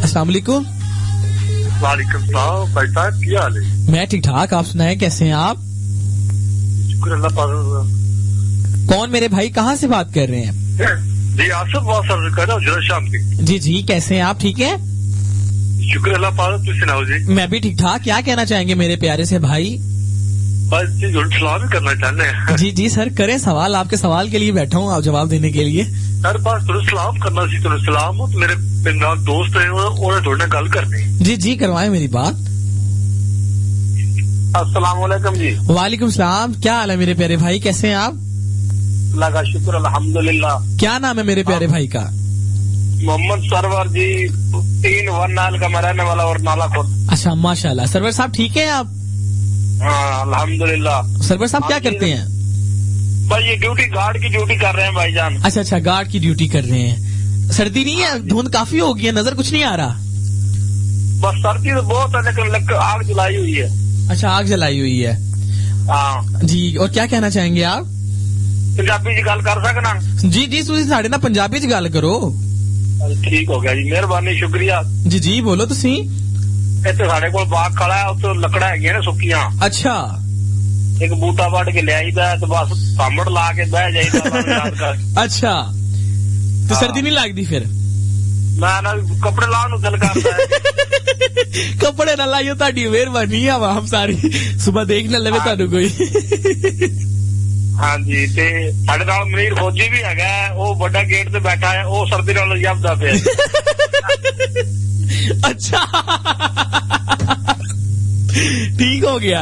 अस्सलाम वालेकुम। वालेकुम सलाम भाई साहब, क्या हाल है? मैं ठीक ठाक, आप सुनाएं कैसे हैं आप? शुक्र अल्लाह पाक। कौन मेरे भाई, कहाँ से बात कर रहे हैं? जी आसिफ बात कर रहा हूँ जरा शाम की। जी जी, कैसे हैं आप? ठीक है, शुक्र अल्लाह पाक, तुम सुनाओ जी? मैं भी ठीक ठाक। क्या कहना चाहेंगे मेरे प्यारे से भाई? बस जी सलाम ही करना चाहते हैं। जी जी सर, करें सवाल, आपके सवाल के लिए बैठा हूँ, आप जवाब देने के लिए। सर बस थोड़ा सलाम करना सी, थोड़ा सलाम हो तो मेरे नाल दोस्त है और थोड़े गल करनी। जी जी, करवाएं मेरी बात। अस्सलाम वालेकुम जी। वालेकुम सलाम, क्या हाल है मेरे प्यारे भाई, कैसे हैं आप? अल्लाह का शुक्र अल्हम्दुलिल्लाह। क्या नाम है मेरे प्यारे भाई का? मोहम्मद सरवर जी, 3 नाल का मैं रहने वाला और नाला खुद। अच्छा माशाल्लाह। सरवर साहब ठीक है आप? हाँ अल्हम्दुलिल्लाह। सरवर साहब क्या करते हैं? भाई ये ड्यूटी, गार्ड की ड्यूटी कर रहे हैं भाईजान। अच्छा अच्छा, गार्ड की ड्यूटी कर रहे हैं। सर्दी नहीं है? धुंध काफी हो गई है, नजर कुछ नहीं आ रहा। बस सर्दी तो बहुत है लेकिन आग जलाई हुई है। अच्छा, आग जलाई हुई है। हाँ जी, और क्या कहना चाहेंगे आप? पंजाबी जी गल कर सकना? जी जी, तुसी साडे ना पंजाबी च गल करो। ठीक हो गया जी, मेहरबानी, शुक्रिया जी। जी बोलो तुसी। इतने साढ़े को बाग खड़ा है, उत्ते लकड़ा है सुखियां। अच्छा, एक बूटा वड़ के ले आईदा तो बस सामड़ ला के बह जाईदा। अच्छा, तो सर्दी नहीं लगती फिर? मैं ना कपड़े लाने ਨੂੰ ਦਿਲ ਕਰਦਾ है। कपड़े ना लाइयो, ताड़ी मेहरबानी है, हम सारी सुबह देख ना लवे तानू कोई। हाँ जी, ते साडे नाल मनीर फौजी भी हैगा, वो बड़ा गेट ते बैठा है, वो सर्दी नाल जबदा पे। अच्छा ठीक हो गया,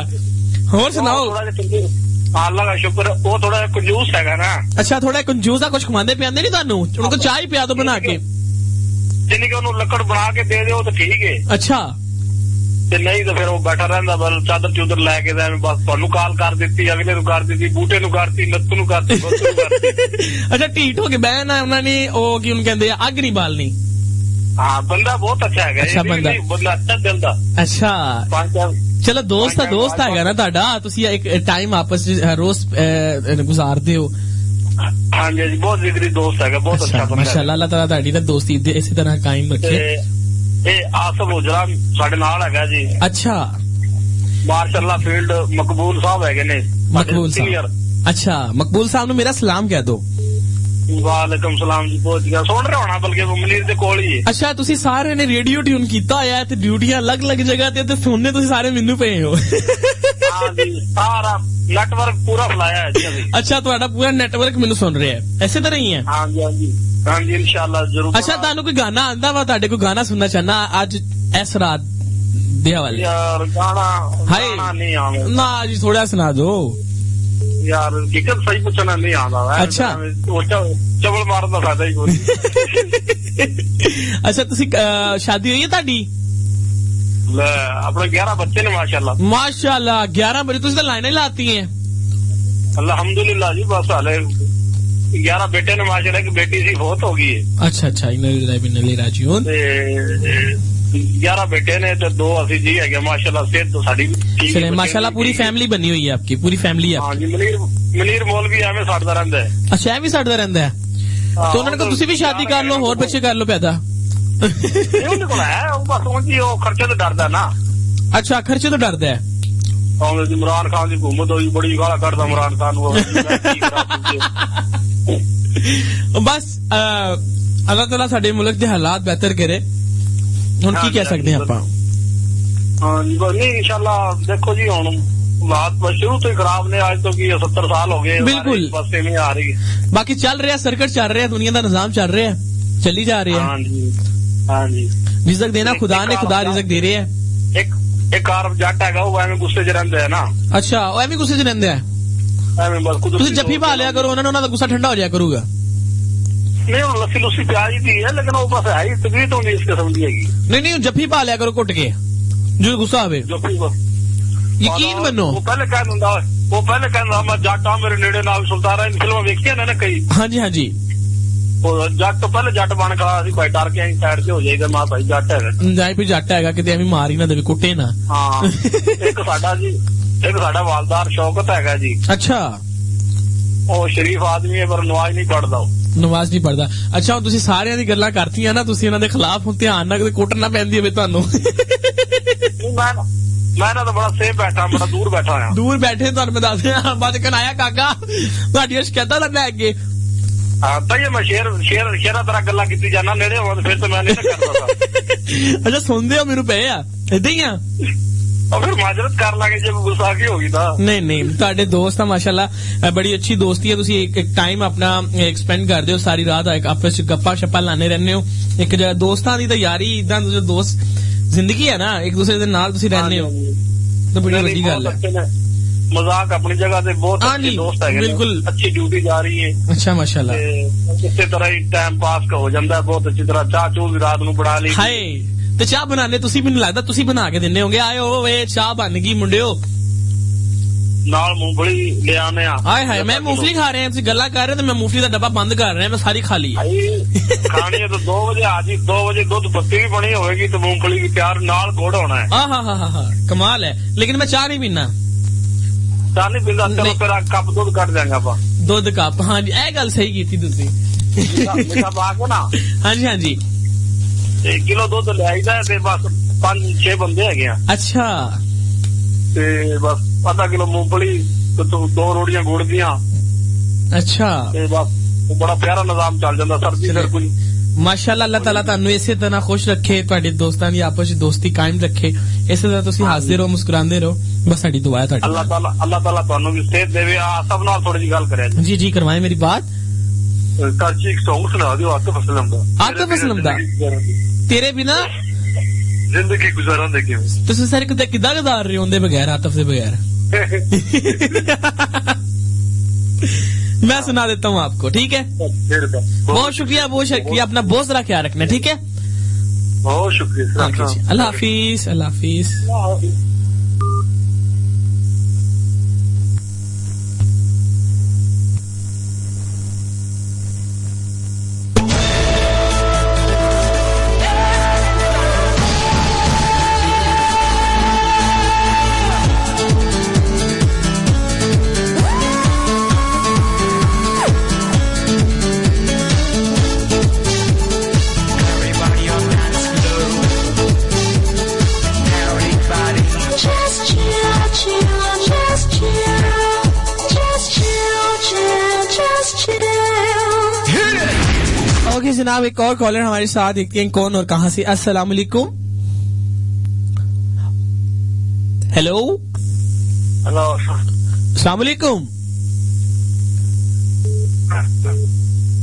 और सुनाओ। अल्लाह का शुक्र, वो थोड़ा कंजूस हैगा ना। अच्छा, थोड़ा कंजूस है, कुछ खवांदे पियादे नहीं तानू? उनको चाय ही पिया दो बना के। जिन्नी कि उन्होंने लकड़ बना के दे दो तो ठीक है। अच्छा, ते नहीं तो फिर वो बैठा रहंदा, बल चादर चूदर लैके बस तुहानू कॉल कर दी, अगले नू कर दी, बूटे नू करती, नत्तू नू करती, बस नू करती। अच्छा, ढीठ हो के बहना उन्होंने, ओ की उन कहंदे अग नहीं बालनी। हाँ, बंदा बहुत अच्छा है। अच्छा बंदा अच्छा दिल दा। अच्छा, चलो दोस्त हैगा ना ताड़ा, तुसी एक टाइम आपस रोज गुजारदे हो। हाँ जी, बहुत जिगरी दोस्त है, बहुत अच्छा बंदा। माशाल्लाह, अल्लाह ताला ताड़ी दोस्ती इसी तरह कायम रखे। आसिफ हुजरा साडे नाल हैगा जी। अच्छा, मार्शाल्लाह फील्ड मकबूल साहब है ने, मकबूल साहब। अच्छा, मकबूल साहब ने मेरा सलाम कह दो। वालेकुम सलाम जी, पहुंच गया, सुन रहे होना बल्कि मनीर दे कोल ही है। अच्छा, तुसी सारे ने रेडियो ट्यून कीता होया है ते ड्यूटियां अलग-अलग जगह ते सुनने तुसी सारे मेनू पे हो। हां जी, सारा नेटवर्क पूरा फैलाया है जी अभी। अच्छा, ਤੁਹਾਡਾ पूरा नेटवर्क मेनू सुन रहा है, ऐसे तरह ही है? हां जी, हां जी, हां जी, इंशाल्लाह जरूर। अच्छा, तानू कोई गाना आंदा वा? ताडे कोई गाना सुनना चाहना आज इस रात दे वाले? यार गाना नहीं आवे ना जी, थोड़ा सुना दो यार, हकीकत सही पूछना नहीं आता है। अच्छा, चबल मारन दा फायदा ही कोई। अच्छा, तुसी शादी हुई है ताडी? ले अपने 11 बच्चे ने माशाल्लाह। माशाल्लाह, 11 बच्चे, तुसी तो लाइनें लाती हैं। अल्हम्दुलिल्लाह जी, बस हाले 11 बेटे ने माशाल्लाह, एक बेटी सी बहुत हो गई है। अच्छा अच्छा, इन्नलिल्लाहि राजिऊन। 11 बेटे ने तो 2 असी जी है माशाल्लाह, सेहत तो साडी ठीक है माशाल्लाह। पूरी फैमिली बनी हुई है आपकी? पूरी फैमिली है? हां जी, मनीर मोल भी एवें सड़दा रहंदा है। अच्छा, एवें सड़दा रहंदा है, तो उन्होंने कहा तुसी भी शादी कर लो, और बच्चे कर लो पैदा। उन्होंने को है, वो बस उनकी वो खर्चे तो डरदा ना। अच्छा, खर्चे तो डरदा है। इमरान खान की हुकूमत हुई, बड़ी गाला करदा इमरान खान वो। बस अल्लाह ताला साडे मुल्क दे हालात बेहतर करे, ਹੁਣ ਕੀ ਕਹਿ ਸਕਦੇ ਆਪਾਂ? हाँ जी, नहीं इंशाल्लाह देखो जी, हुन बात शुरू तो ही खराब ने, आज तो की 70 साल हो गए। बिल्कुल, बस में आ रही है, बाकी चल रहा है, सर्कट चल रहा है, दुनिया का निजाम चल रहा है, चली जा रही है। हाँ जी, हाँ जी, रिजक देना खुदा ने, खुदा रिजक दे रहे हैं। एक कारब जट है, वो एवं गुस्से च रहिंदा है ना। अच्छा, वो एवं गुस्से च रहिंदा है? एवं बस तुसी जफ्फी पा लिया करो, उन्होंने उन्हां दा गुस्सा ठंडा हो जाया करूगा। नहीं, लस्सी लुस्सी प्याज दी है, लेकिन वो बस है ही तबीयत होनी इस किस्म दी हैगी। नहीं, जफ्फी पा लिया करो घुट के, जो गुस्सा आवे। यकीन मनो, वो पहले कहंदा मैं जट हां, मेरे नेड़े नाल सुल्ताना, इन फिल्मां वेखियां ने ना कई। हाँ जी, हाँ जी, जट तो पहले जट बन खड़ा सी, भाई डर के अं साइड से हो जाएगा, मैं भाई जट है जाए भी, जट है किते एवं मार ही ना देवे, कुटे ना। हाँ, एक साडा वालदार शौकत है जी। अच्छा, वो शरीफ आदमी है पर नमाज नहीं पढ़ता। ਨਮਾਜ਼ ਨਹੀਂ ਪੜਦਾ। ਅੱਛਾ ਹੁਣ ਤੁਸੀਂ ਸਾਰਿਆਂ ਦੀ ਗੱਲਾਂ ਕਰਤੀਆਂ ਨਾ, ਤੁਸੀਂ ਇਹਨਾਂ ਦੇ ਖਿਲਾਫ ਹੁਣ ਧਿਆਨ ਨਾਲ ਕੁੱਟ ਨਾ ਪੈਂਦੀ ਹੋਵੇ ਤੁਹਾਨੂੰ। ਮੈਂ ਨਾ ਤਾਂ ਬੜਾ ਸੇਫ ਬੈਠਾ, ਬੜਾ ਦੂਰ ਬੈਠਾ ਆ। ਦੂਰ ਬੈਠੇ ਤੁਹਾਨੂੰ ਮੈਂ ਦੱਸ ਰਿਹਾ ਬਾਅਦ ਕਨਾਇਆ ਕਾਕਾ ਤੁਹਾਡੀਆਂ ਸ਼ਿਕਾਇਤਾਂ ਨਾ ਲੈ ਅੱਗੇ। ਹਾਂ ਤਾਂ ਇਹ ਮੈਂ ਸ਼ੇਰਾਂ ਤਰ੍ਹਾਂ ਗੱਲਾਂ ਕੀਤੀ ਜਾਣਾ, ਨੇੜੇ ਹੋਵਾਂ ਫਿਰ ਤਾਂ ਮੈਂ ਨਹੀਂ ਕਰਦਾ। ਅੱਛਾ ਸੁਣਦੇ ਹੋ ਮੈਨੂੰ ਪਏ ਆ ਏਦਾਂ ਹੀ ਆ, ਫਿਰ ਮਾਜਰਤ ਕਰ ਲਾਂਗੇ ਜੇ ਗੁੱਸਾ ਕੀ ਹੋਗੀ ਤਾਂ। ਨਹੀਂ ਤੁਹਾਡੇ ਦੋਸਤ ਆ ਮਾਸ਼ਾਅੱਲਾ, ਬੜੀ ਅੱਛੀ ਦੋਸਤੀ ਹੈ। ਤੁਸੀਂ ਇੱਕ ਟਾਈਮ ਆਪਣਾ ਐਕਸਪੈਂਡ ਕਰਦੇ ਹੋ, ਸਾਰੀ ਰਾਤ ਆਪਸ ਚ ਗੱਪਾਂ ਸ਼ੱਪਾਂ ਲਾਣੇ ਰਹਿੰਦੇ ਹੋ। ਇੱਕ ਦੋਸਤਾਂ ਦੀ ਤਾਂ ਯਾਰੀ ਇਦਾਂ ਦੋਸਤ ਜ਼ਿੰਦਗੀ ਹੈ ਨਾ, ਇੱਕ ਦੂਸਰੇ ਦੇ ਨਾਲ ਤੁਸੀਂ ਰਹਿੰਦੇ ਹੋ ਤਾਂ ਬੜੀ ਵੱਡੀ ਗੱਲ ਹੈ। ਮਜ਼ਾਕ ਆਪਣੀ ਜਗ੍ਹਾ ਤੇ ਬਹੁਤ ਅੱਛੇ ਦੋਸਤ ਹੈਗੇ, ਬਿਲਕੁਲ ਅੱਛੀ ਡਿਊਟੀ ਜਾ ਰਹੀ ਹੈ। ਅੱਛਾ ਮਾਸ਼ਾਅੱਲਾ, ਇਸੇ ਤਰ੍ਹਾਂ ਹੀ ਟਾਈਮ ਪਾਸ ਹੋ ਜਾਂਦਾ ਬਹੁਤ ਅੱਛੀ ਤਰ੍ਹਾਂ। ਚਾਹ ਚੂ ਵੀ ਰਾਤ ਨੂੰ ਬਣਾ ਲਈ। ਹਾਏ ਤੇ ਚਾਹ ਬਣਾਣੇ ਤੁਸੀਂ, ਮੈਨੂੰ ਲੱਗਦਾ ਤੁਸੀਂ ਬਣਾ ਕੇ ਦਿੰਦੇ ਹੋਗੇ। ਆਇਓ ਵੇ ਚਾਹ ਬਣ ਗਈ ਮੁੰਡਿਓ, ਨਾਲ ਮੂੰਗਫਲੀ ਲੈ ਆਨੇ ਆ। ਹਾਏ ਹਾਏ ਮੈਂ ਮੂੰਗਫਲੀ ਖਾ ਰਿਹਾ, ਤੁਸੀਂ ਗੱਲਾਂ ਕਰ ਰਹੇ ਤੇ ਮੈਂ ਮੂੰਗਫਲੀ ਦਾ ਡੱਬਾ ਬੰਦ ਕਰ ਰਿਹਾ, ਮੈਂ ਸਾਰੀ ਖਾ ਲਈ। ਖਾਣੀ ਹੈ ਤਾਂ 2 ਵਜੇ ਆ ਜੀ, 2 ਵਜੇ ਦੁੱਧ ਪੱਤੀ ਵੀ ਬਣੀ ਹੋਵੇਗੀ ਤੇ ਮੂੰਗਫਲੀ ਵੀ ਤਿਆਰ, ਨਾਲ ਗੁੜ ਹੋਣਾ ਹੈ। ਹਾਂ ਕਮਾਲ ਹੈ। ਲੇਕਿਨ ਮੈਂ ਚਾਹ ਨਹੀਂ ਪੀਣਾ। ਚਾਹ ਨਹੀਂ ਪੀਂਦਾ? ਚਲੋ ਫਿਰ ਕੱਪ ਦੁੱਧ ਕੱਢ ਦਿਆਂਗੇ ਆਪਾਂ। ਦੁੱਧ ਕੱਪ, ਹਾਂਜੀ ਇਹ ਗੱਲ ਸਹੀ ਕੀਤੀ ਤੁਸੀਂ। ਮਿੱਠਾ ਪਾ ਕੇ ਨਾ, ਹਾਂਜੀ ਕਿਲੋ ਦੁੱਧ ਲੈ ਆਈਦਾ ਤੇ ਬਸ 5-6 ਬੰਦੇ ਹੈਗੇ ਆ। ਅੱਛਾ ਤੇ ਬਸ ਅੱਧਾ ਕਿਲੋ ਮੂੰਗਫਲੀ ਤੇ 2 ਰੋਟੀਆਂ ਗੁੜ ਦੀਆਂ। ਅੱਛਾ ਤੇ ਬਸ ਬੜਾ ਪਿਆਰਾ ਨਿਜ਼ਾਮ ਚੱਲ ਜਾਂਦਾ ਸਰਦੀ ਫਿਰ ਕੋਈ। ਮਾਸ਼ਾਅੱਲਾ, ਅੱਲਾਹ ਤਾਲਾ ਤੁਹਾਨੂੰ ਇਸੇ ਤਰ੍ਹਾਂ ਖੁਸ਼ ਰੱਖੇ, ਤੁਹਾਡੇ ਦੋਸਤਾਂ ਦੀ ਆਪਸ ਵਿੱਚ ਦੋਸਤੀ ਕਾਇਮ ਰੱਖੇ, ਇਸੇ ਤਰ੍ਹਾਂ ਤੁਸੀਂ ਹੱਸਦੇ ਰਹੋ, ਮੁਸਕਰਾਉਂਦੇ ਰਹੋ, ਬਸ ਸਾਡੀ ਦੁਆ ਹੈ ਤੁਹਾਡੀ। ਅੱਲਾਹ ਤਾਲਾ ਤੁਹਾਨੂੰ ਵੀ ਸਿਹਤ ਦੇਵੇ। ਸਭ ਨਾਲ ਥੋੜੀ ਜਿਹੀ ਗੱਲ ਕਰਿਆ ਜੀ ਕਰਵਾਏ ਮੇਰੀ ਬਾਤ। ਚਾਚੀ ਇੱਕ ਸੌਂਗ ਸੁਣਾ ਦਿਓ ਆਤਿਫ ਅਸਲਮ ਦਾ। ਆਤਿਫ ਅਸਲਮ ਦਾ ਤੇਰੇ ਬਿਨਾ ਜ਼ਿੰਦਗੀ ਗੁਜ਼ਾਰਾਂਦੇ ਕਿਵੇਂ? ਤੁਸੀਂ ਸਾਰੇ ਕਿੱਦਾਂ ਗੁਜ਼ਾਰ ਰਹੇ ਹੋ ਉਹਦੇ ਬਗੈਰ, ਆਤਿਫ ਦੇ बगैर? मैं सुना देता हूँ आपको, ठीक है? बहुत शुक्रिया, अपना बहुत सारा ख्याल रखना, ठीक है? बहुत शुक्रिया, अल्लाह हाफिज, अल्लाह हाफिज। जनाब एक और कॉलर हमारे साथ, देखते हैं कौन और कहां से। अस्सलाम वालेकुम। हेलो हेलो, अस्सलाम वालेकुम।